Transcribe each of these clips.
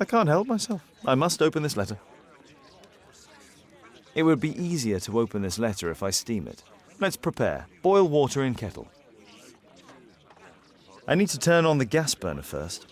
I can't help myself. I must open this letter. It would be easier to open this letter if I steam it. Let's prepare. Boil water in kettle. I need to turn on the gas burner first.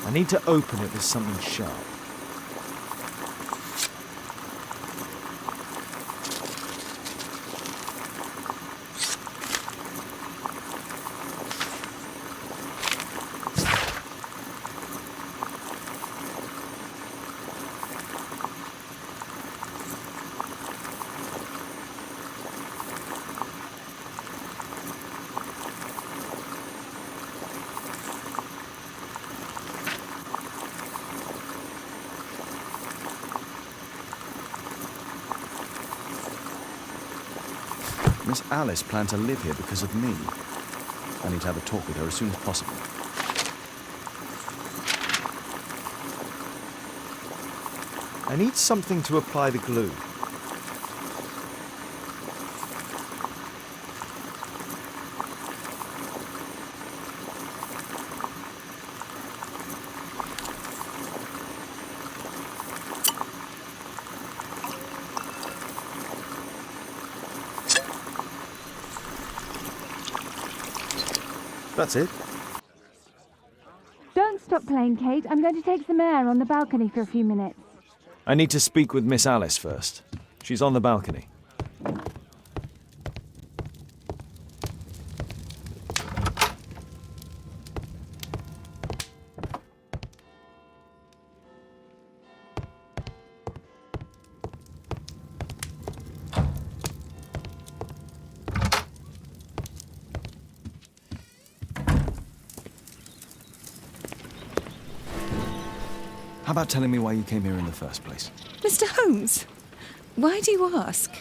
I need to open it with something sharp. Miss Alice planned to live here because of me. I need to have a talk with her as soon as possible. I need something to apply the glue. That's it. Don't stop playing, Kate. I'm going to take some air on the balcony for a few minutes. I need to speak with Miss Alice first. She's on the balcony. How about telling me why you came here in the first place? Mr. Holmes, why do you ask?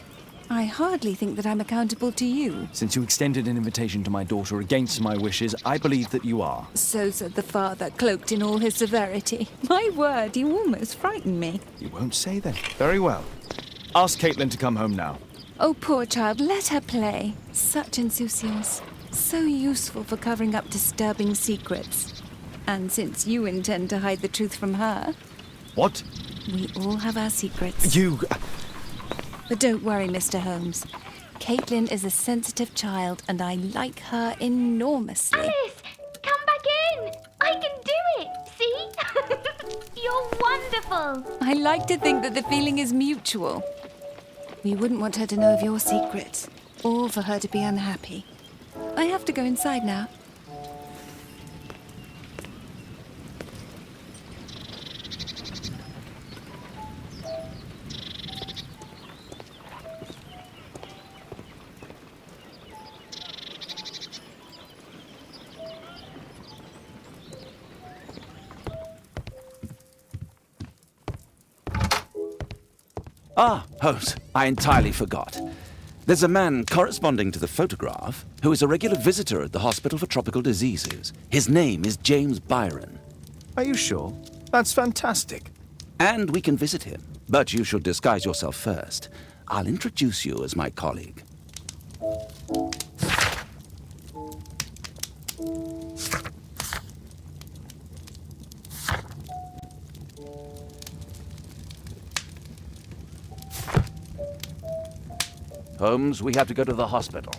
I hardly think that I'm accountable to you. Since you extended an invitation to my daughter against my wishes, I believe that you are. So said the father, cloaked in all his severity. My word, you almost frightened me. You won't say that. Very well. Ask Caitlin to come home now. Oh, poor child, let her play. Such insouciance. So useful for covering up disturbing secrets. And since you intend to hide the truth from her... What? We all have our secrets. You... But don't worry, Mr. Holmes. Caitlin is a sensitive child, and I like her enormously. Alice, come back in. I can do it. See? You're wonderful. I like to think that the feeling is mutual. We wouldn't want her to know of your secrets, or for her to be unhappy. I have to go inside now. Ah, Holmes, I entirely forgot. There's a man corresponding to the photograph who is a regular visitor at the Hospital for Tropical Diseases. His name is James Byron. Are you sure? That's fantastic. And we can visit him, but you should disguise yourself first. I'll introduce you as my colleague. Holmes, we have to go to the hospital.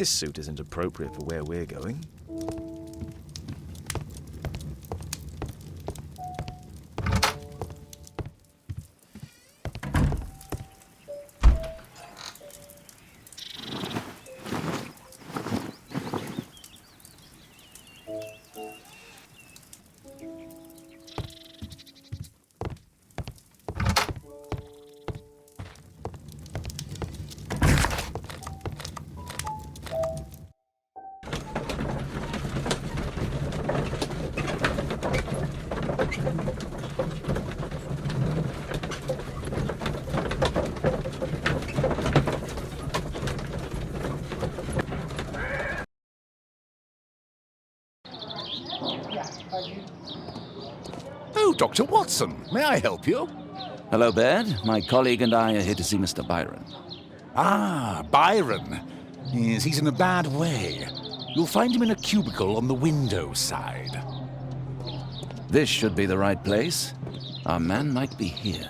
This suit isn't appropriate for where we're going. Oh, Dr. Watson, may I help you? Hello, Baird. My colleague and I are here to see Mr. Byron. Ah, Byron. Yes, he's in a bad way. You'll find him in a cubicle on the window side. This should be the right place. Our man might be here.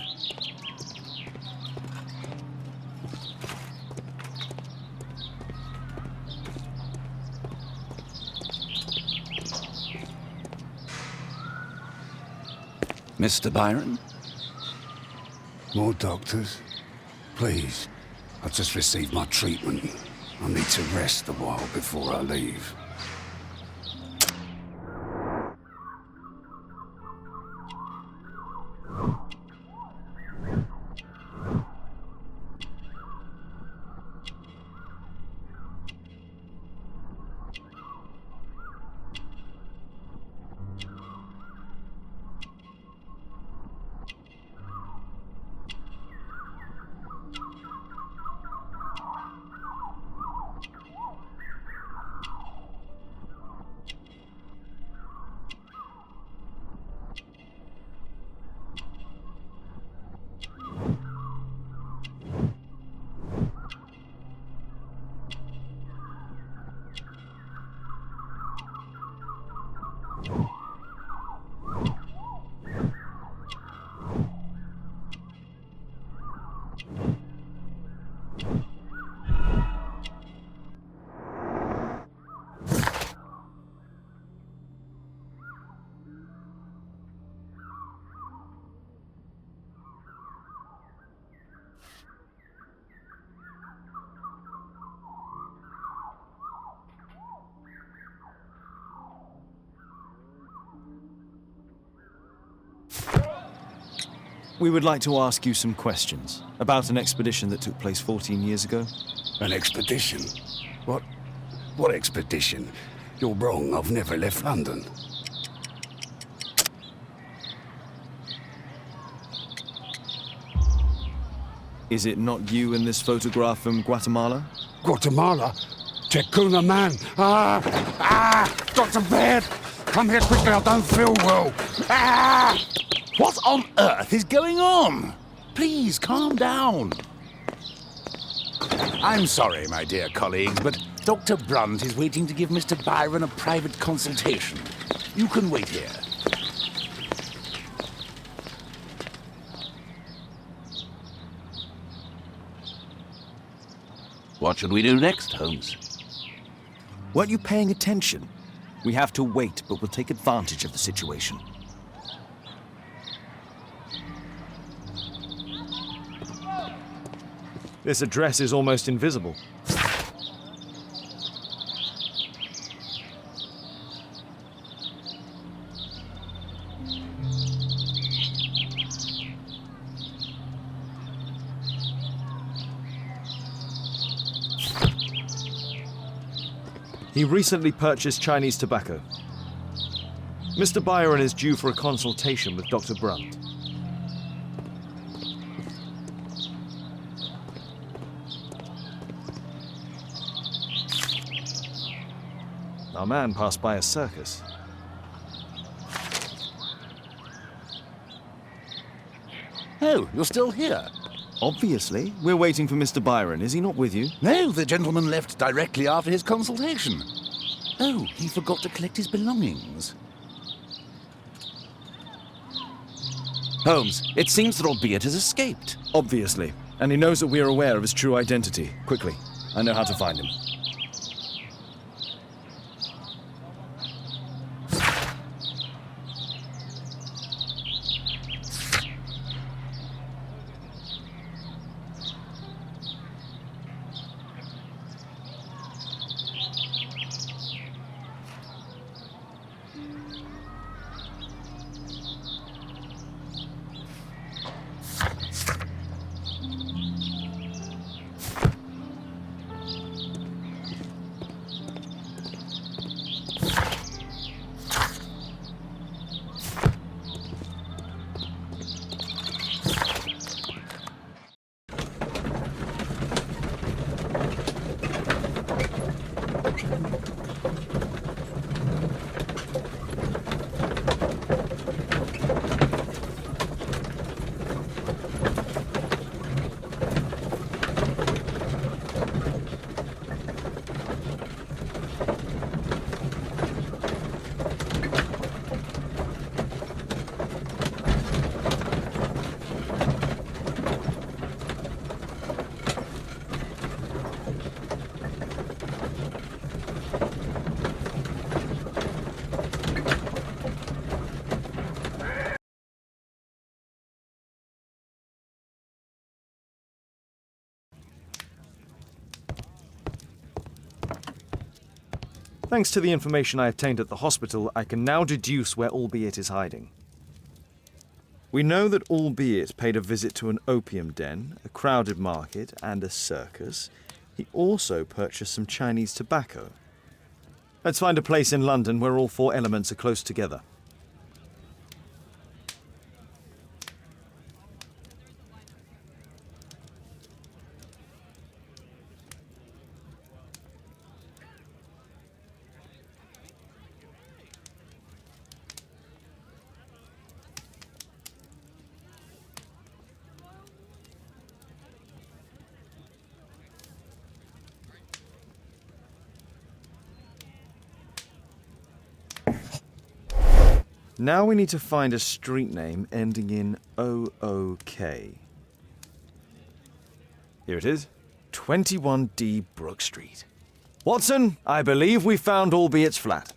Mr. Byron? More doctors? Please. I've just received my treatment. I need to rest a while before I leave. We would like to ask you some questions about an expedition that took place 14 years ago. An expedition? What expedition? You're wrong, I've never left London. Is it not you in this photograph from Guatemala? Guatemala? Tecuna man! Dr. Baird! Come here quickly, I don't feel well! What on earth is going on? Please, calm down. I'm sorry, my dear colleagues, but Dr. Brunt is waiting to give Mr. Byron a private consultation. You can wait here. What should we do next, Holmes? Weren't you paying attention? We have to wait, but we'll take advantage of the situation. This address is almost invisible. He recently purchased Chinese tobacco. Mr. Byron is due for a consultation with Dr. Brunt. Our man passed by a circus. Oh, you're still here? Obviously. We're waiting for Mr. Byron. Is he not with you? No, the gentleman left directly after his consultation. Oh, he forgot to collect his belongings. Holmes, it seems that albeit has escaped. Obviously. And he knows that we are aware of his true identity. Quickly. I know how to find him. Thanks to the information I obtained at the hospital, I can now deduce where Albeit is hiding. We know that Albeit paid a visit to an opium den, a crowded market, and a circus. He also purchased some Chinese tobacco. Let's find a place in London where all four elements are close together. Now we need to find a street name ending in OOK. Here it is. 21D Brook Street. Watson, I believe we found Albeit's flat.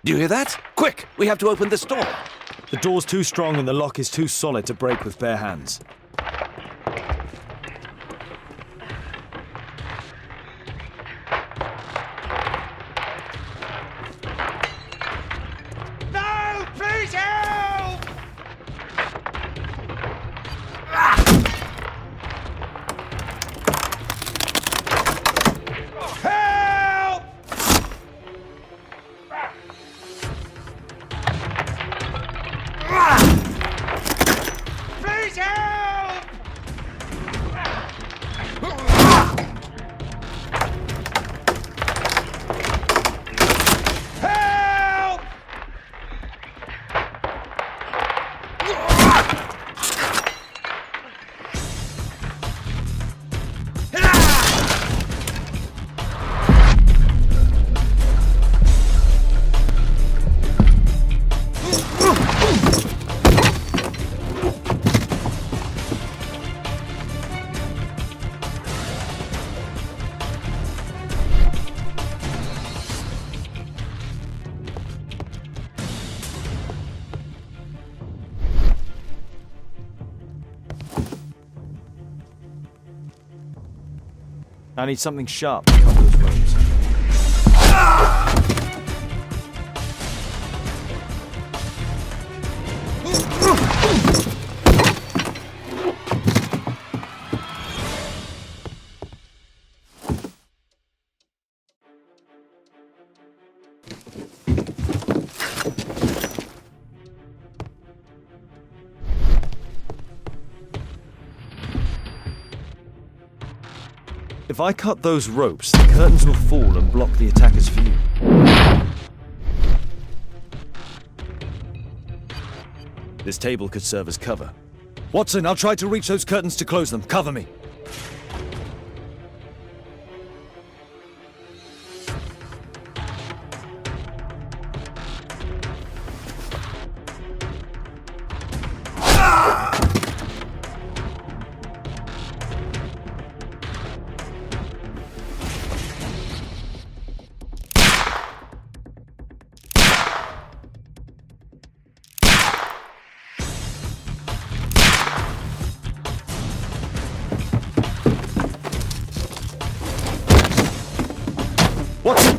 Do you hear that? Quick! We have to open this door. The door's too strong and the lock is too solid to break with bare hands. No! Please help! Help! Please help! Help! I need something sharp to cut those ropes. If I cut those ropes, the curtains will fall and block the attacker's view. This table could serve as cover. Watson, I'll try to reach those curtains to close them. Cover me.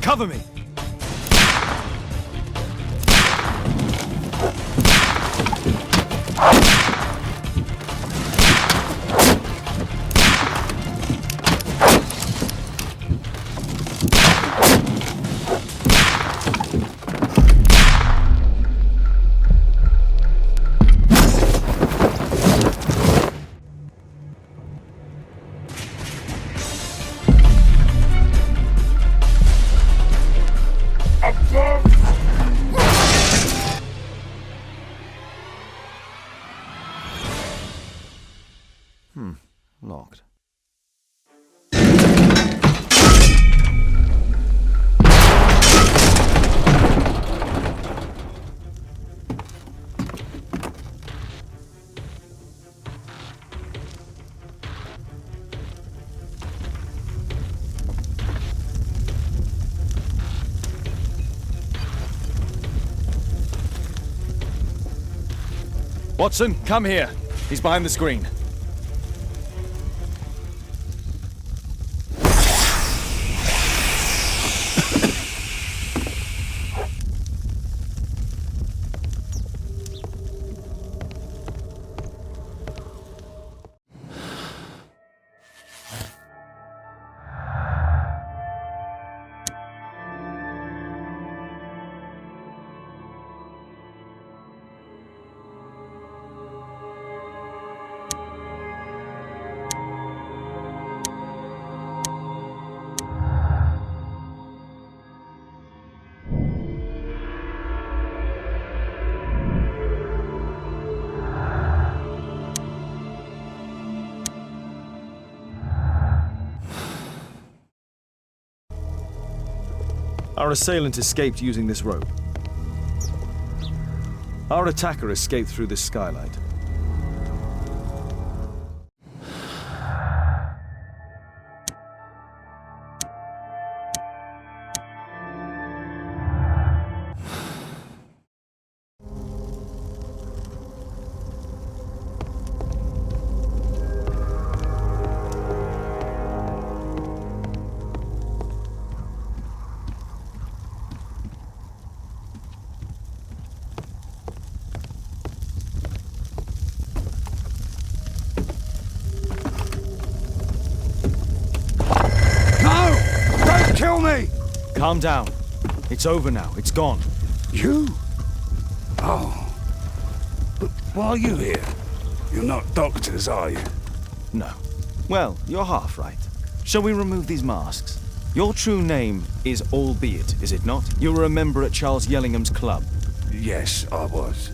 Cover me! Locked. Watson, come here. He's behind the screen. Our assailant escaped using this rope. Our attacker escaped through this skylight. Kill me! Calm down. It's over now. It's gone. You? Oh. But why are you here? You're not doctors, are you? No. Well, you're half right. Shall we remove these masks? Your true name is Albeit, is it not? You were a member at Charles Yellingham's club. Yes, I was.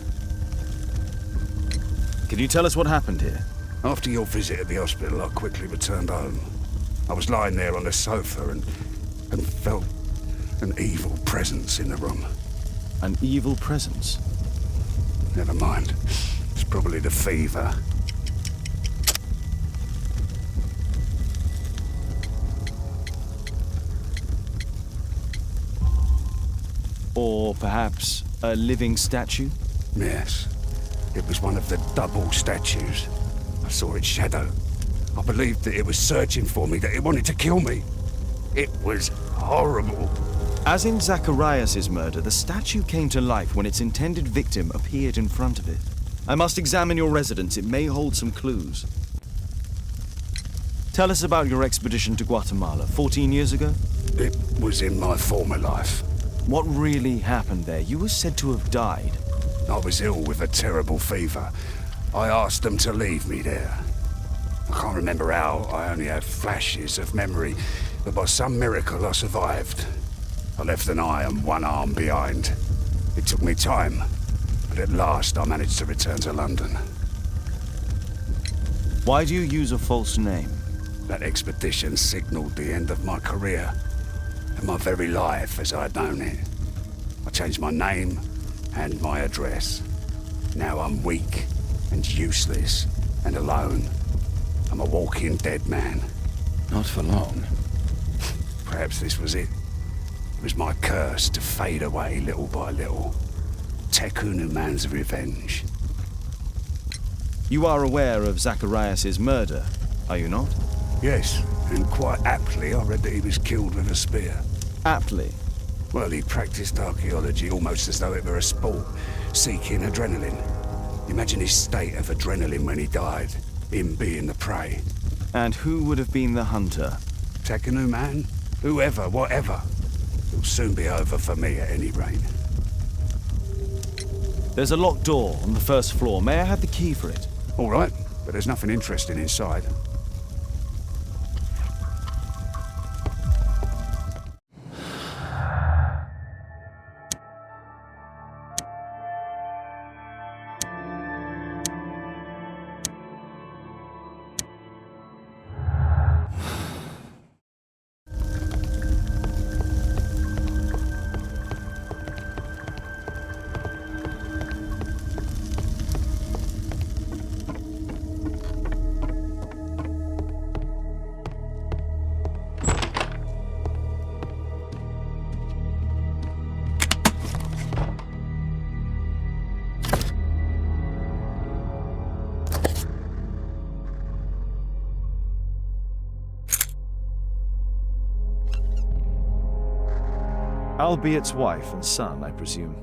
Can you tell us what happened here? After your visit at the hospital, I quickly returned home. I was lying there on the sofa and felt an evil presence in the room. An evil presence? Never mind. It's probably the fever. Or perhaps a living statue? Yes. It was one of the double statues. I saw its shadow. I believed that it was searching for me, that it wanted to kill me. It was horrible. As in Zacharias' murder, the statue came to life when its intended victim appeared in front of it. I must examine your residence. It may hold some clues. Tell us about your expedition to Guatemala 14 years ago. It was in my former life. What really happened there? You were said to have died. I was ill with a terrible fever. I asked them to leave me there. I can't remember how. I only have flashes of memory. But by some miracle, I survived. I left an eye and one arm behind. It took me time, but at last I managed to return to London. Why do you use a false name? That expedition signaled the end of my career, and my very life as I'd known it. I changed my name and my address. Now I'm weak and useless and alone. I'm a walking dead man. Not for long. Perhaps this was it. It was my curse to fade away little by little. Tekunu man's revenge. You are aware of Zacharias' murder, are you not? Yes, and quite aptly I read that he was killed with a spear. Aptly. Well, he practiced archaeology almost as though it were a sport, seeking adrenaline. Imagine his state of adrenaline when he died, him being the prey. And who would have been the hunter? Taking a man? Whoever, whatever. It'll soon be over for me at any rate. There's a locked door on the first floor. May I have the key for it? All right, but there's nothing interesting inside. Albeit wife and son, I presume.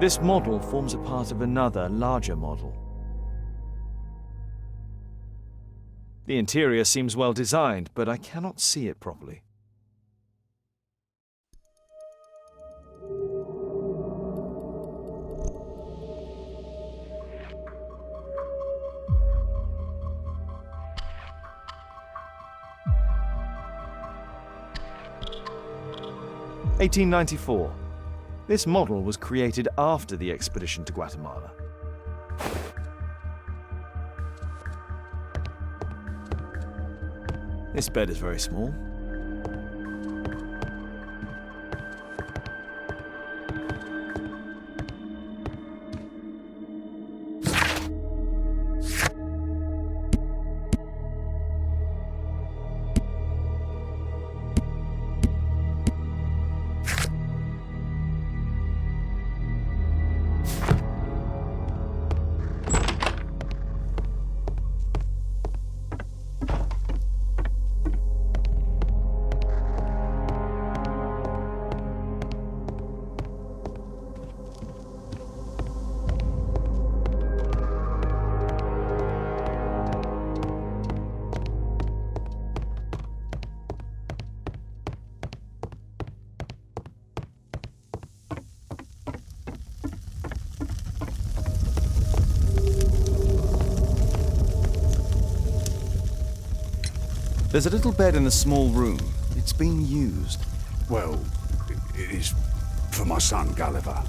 This model forms a part of another, larger model. The interior seems well designed, but I cannot see it properly. (1894). This model was created after the expedition to Guatemala. This bed is very small. There's a little bed in a small room. It's been used. Well, it is for my son, Gulliver.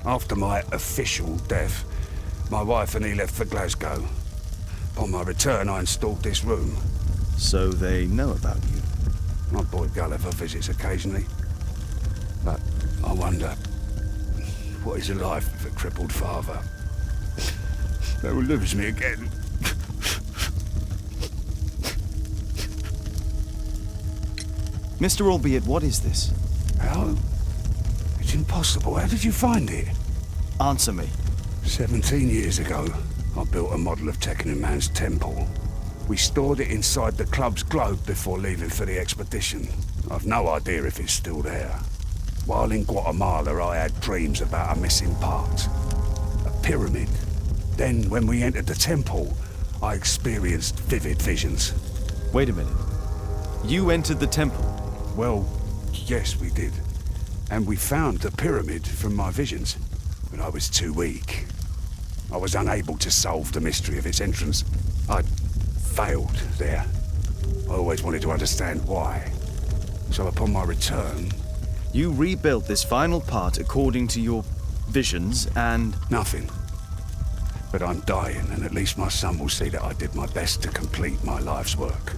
After my official death, my wife and he left for Glasgow. Upon my return, I installed this room. So they know about you. My boy Gulliver visits occasionally. But I wonder, what is a life with a crippled father? They will lose me again. Mr. Albeit, what is this? How? It's impossible. How did you find it? Answer me. 17 years ago, I built a model of Tekkanen Man's temple. We stored it inside the club's globe before leaving for the expedition. I've no idea if it's still there. While in Guatemala, I had dreams about a missing part. A pyramid. Then, when we entered the temple, I experienced vivid visions. Wait a minute. You entered the temple. Well, yes, we did. And we found the pyramid from my visions. But I was too weak. I was unable to solve the mystery of its entrance. I'd failed there. I always wanted to understand why. So upon my return... You rebuilt this final part according to your visions and... Nothing. But I'm dying, and at least my son will see that I did my best to complete my life's work.